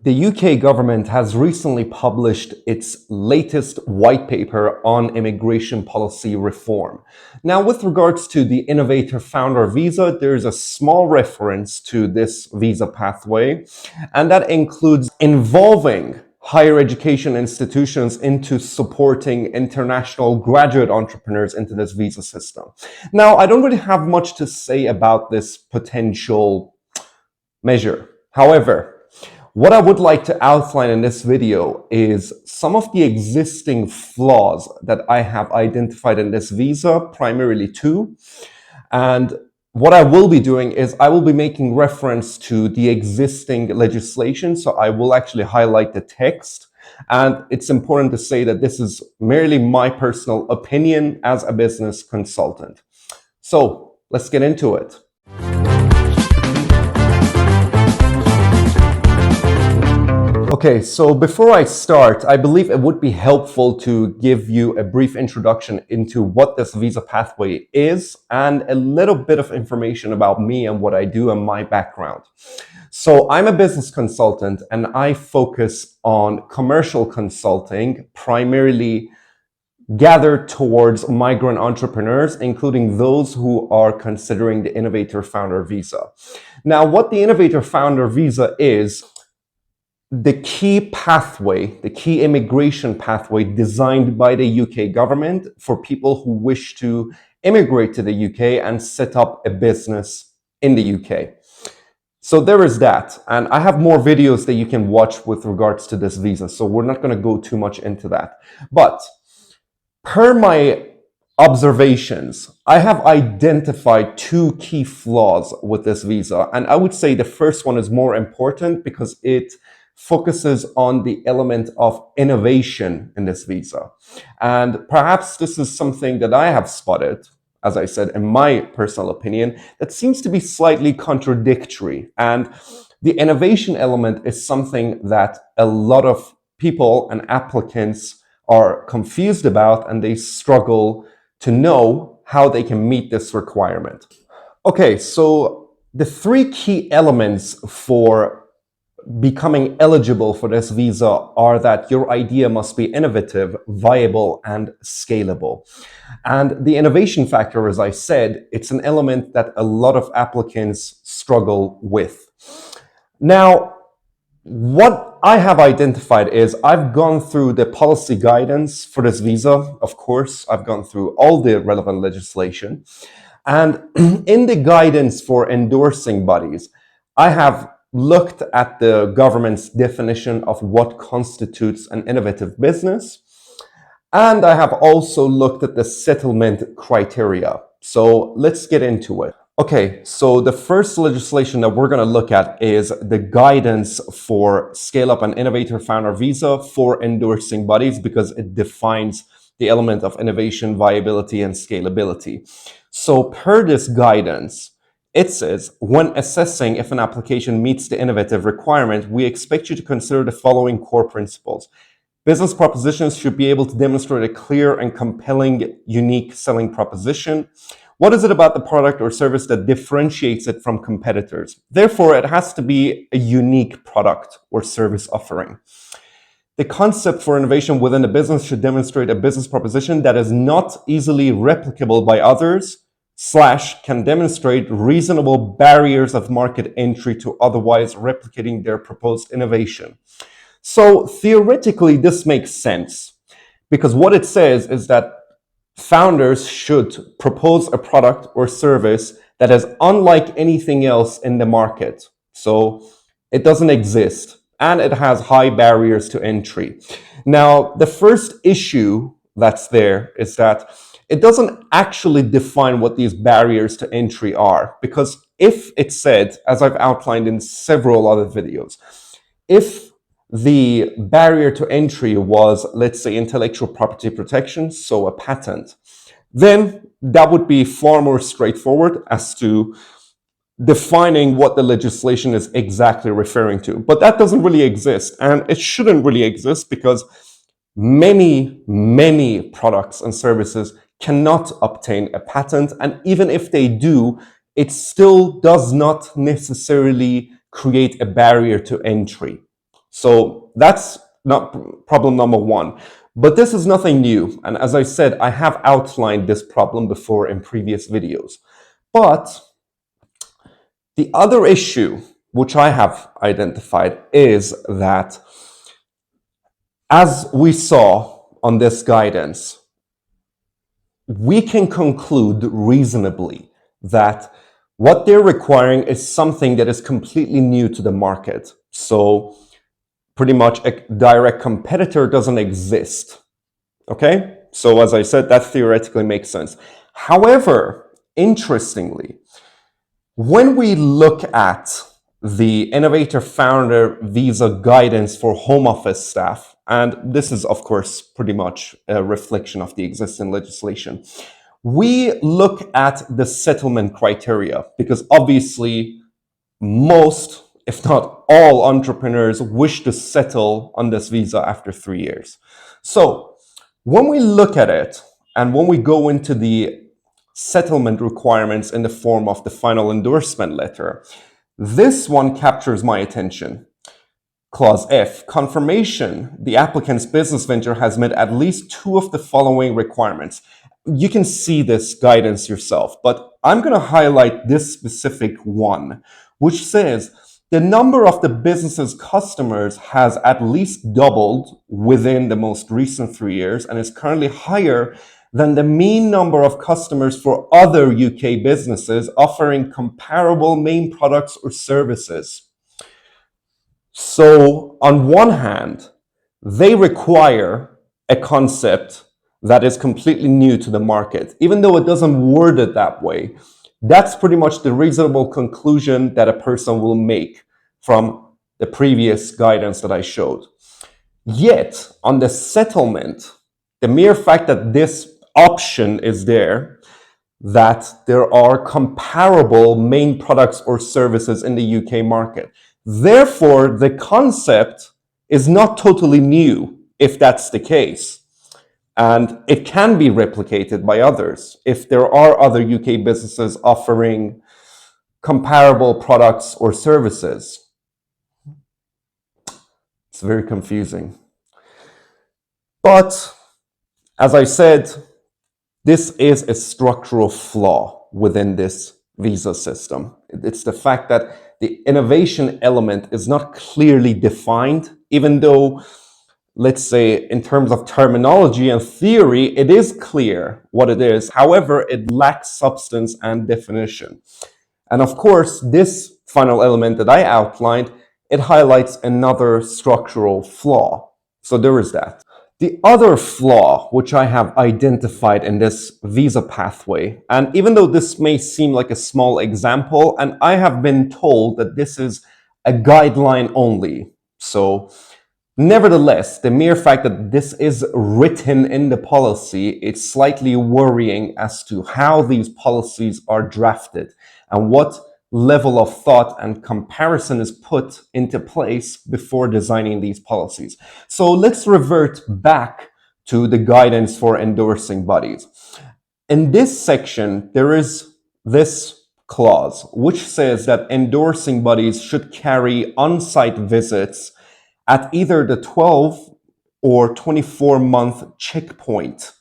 The UK government has recently published its latest white paper on immigration policy reform. Now, with regards to the Innovator Founder visa, there's a small reference to this visa pathway, and that includes involving higher education institutions into supporting international graduate entrepreneurs into this visa system. Now, I don't really have much to say about this potential measure. However, what I would like to outline in this video is some of the existing flaws that I have identified in this visa, primarily two. And what I will be doing is I will be making reference to the existing legislation. So I will actually highlight the text. And it's important to say that this is merely my personal opinion as a business consultant. So let's get into it. Okay, so before I start, I believe it would be helpful to give you a brief introduction into what this visa pathway is and a little bit of information about me and what I do and my background. So I'm a business consultant and I focus on commercial consulting, primarily gathered towards migrant entrepreneurs, including those who are considering the Innovator Founder visa. Now, what the Innovator Founder visa is, the key pathway, the key immigration pathway designed by the UK government for people who wish to immigrate to the UK and set up a business in the UK. So there is that. And I have more videos that you can watch with regards to this visa. So we're not going to go too much into that. But per my observations, I have identified two key flaws with this visa. And I would say the first one is more important because it focuses on the element of innovation in this visa. And perhaps this is something that I have spotted, as I said, in my personal opinion, that seems to be slightly contradictory. And the innovation element is something that a lot of people and applicants are confused about, and they struggle to know how they can meet this requirement. Okay, so the three key elements for becoming eligible for this visa are that your idea must be innovative, viable, and scalable. And the innovation factor, as I said, it's an element that a lot of applicants struggle with. Now, what I have identified is I've gone through the policy guidance for this visa. Of course, I've gone through all the relevant legislation. And in the guidance for endorsing bodies, I have looked at the government's definition of what constitutes an innovative business. And I have also looked at the settlement criteria. So let's get into it. Okay, so the first legislation that we're going to look at is the guidance for Scale Up and Innovator Founder Visa for endorsing bodies, because it defines the element of innovation, viability, and scalability. So per this guidance, it says, when assessing if an application meets the innovative requirement, we expect you to consider the following core principles. Business propositions should be able to demonstrate a clear and compelling, unique selling proposition. What is it about the product or service that differentiates it from competitors? Therefore, it has to be a unique product or service offering. The concept for innovation within the business should demonstrate a business proposition that is not easily replicable by others, / can demonstrate reasonable barriers of market entry to otherwise replicating their proposed innovation. So theoretically, this makes sense, because what it says is that founders should propose a product or service that is unlike anything else in the market. So it doesn't exist and it has high barriers to entry. Now, the first issue that's there is that it doesn't actually define what these barriers to entry are, because if it said, as I've outlined in several other videos, if the barrier to entry was, let's say, intellectual property protection, so a patent, then that would be far more straightforward as to defining what the legislation is exactly referring to. But that doesn't really exist, and it shouldn't really exist, because many products and services cannot obtain a patent, and even if they do, it still does not necessarily create a barrier to entry. So that's not problem number one. But this is nothing new. And as I said, I have outlined this problem before in previous videos. But the other issue, which I have identified, is that as we saw on this guidance, we can conclude reasonably that what they're requiring is something that is completely new to the market. So pretty much a direct competitor doesn't exist. Okay? So as I said, that theoretically makes sense. However, interestingly, when we look at the Innovator Founder visa guidance for home office staff, and this is, of course, pretty much a reflection of the existing legislation, we look at the settlement criteria because obviously most, if not all, entrepreneurs wish to settle on this visa after 3 years. So when we look at it and when we go into the settlement requirements in the form of the final endorsement letter, this one captures my attention. Clause F, confirmation the applicant's business venture has met at least two of the following requirements. You can see this guidance yourself, but I'm going to highlight this specific one, which says the number of the business's customers has at least doubled within the most recent 3 years and is currently higher than the mean number of customers for other UK businesses offering comparable main products or services. So on one hand, they require a concept that is completely new to the market, even though it doesn't word it that way. That's pretty much the reasonable conclusion that a person will make from the previous guidance that I showed. Yet, on the settlement, the mere fact that this option is there, that there are comparable main products or services in the UK market. Therefore, the concept is not totally new if that's the case. And it can be replicated by others if there are other UK businesses offering comparable products or services. It's very confusing. But as I said, this is a structural flaw within this visa system. It's the fact that the innovation element is not clearly defined, even though, let's say, in terms of terminology and theory, it is clear what it is. However, it lacks substance and definition. And of course, this final element that I outlined, it highlights another structural flaw. So there is that. The other flaw which I have identified in this visa pathway, and even though this may seem like a small example, and I have been told that this is a guideline only, so nevertheless, the mere fact that this is written in the policy, it's slightly worrying as to how these policies are drafted and what level of thought and comparison is put into place before designing these policies. So let's revert back to the guidance for endorsing bodies. In this section, there is this clause which says that endorsing bodies should carry on-site visits at either the 12 or 24-month checkpoint.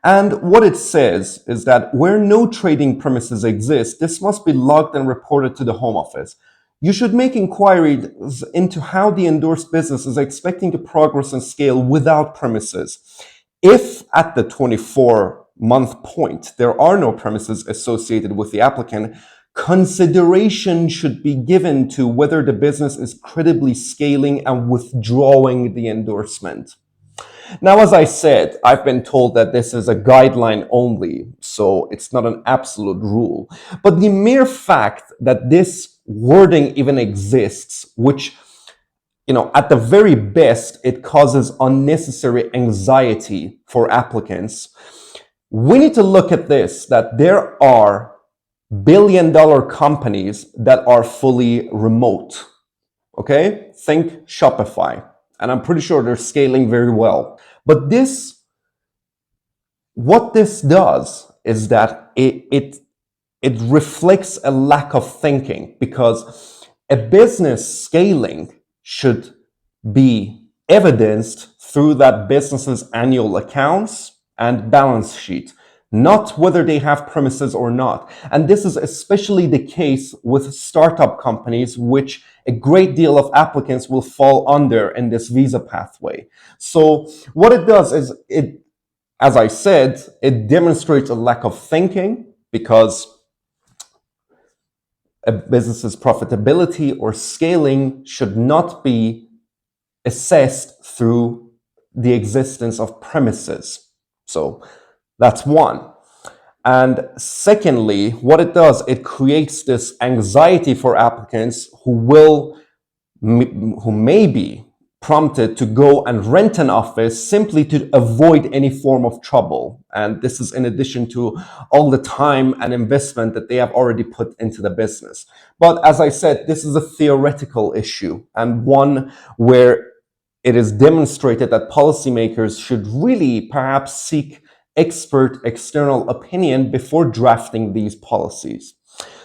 And what it says is that where no trading premises exist, this must be logged and reported to the Home Office. You should make inquiries into how the endorsed business is expecting to progress and scale without premises. If at the 24-month point there are no premises associated with the applicant, consideration should be given to whether the business is credibly scaling and withdrawing the endorsement. Now, as I said, I've been told that this is a guideline only, so it's not an absolute rule. But the mere fact that this wording even exists, which, at the very best, it causes unnecessary anxiety for applicants, we need to look at this, that there are billion-dollar companies that are fully remote. Okay? Think Shopify. And I'm pretty sure they're scaling very well. But what this does is that it reflects a lack of thinking, because a business scaling should be evidenced through that business's annual accounts and balance sheet, not whether they have premises or not. And this is especially the case with startup companies, which a great deal of applicants will fall under in this visa pathway. So what it does is, as I said, it demonstrates a lack of thinking, because a business's profitability or scaling should not be assessed through the existence of premises. So that's one. And secondly, what it does, it creates this anxiety for applicants who may be prompted to go and rent an office simply to avoid any form of trouble. And this is in addition to all the time and investment that they have already put into the business. But as I said, this is a theoretical issue, and one where it is demonstrated that policymakers should really perhaps seek expert external opinion before drafting these policies.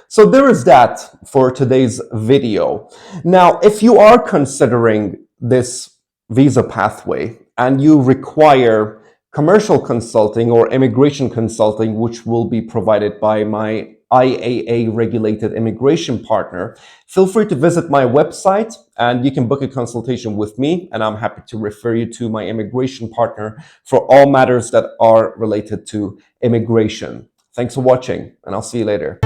So there is that for today's video. Now, if you are considering this visa pathway and you require commercial consulting or immigration consulting, which will be provided by my IAA regulated immigration partner, feel free to visit my website and you can book a consultation with me, and I'm happy to refer you to my immigration partner for all matters that are related to immigration. Thanks for watching, and I'll see you later.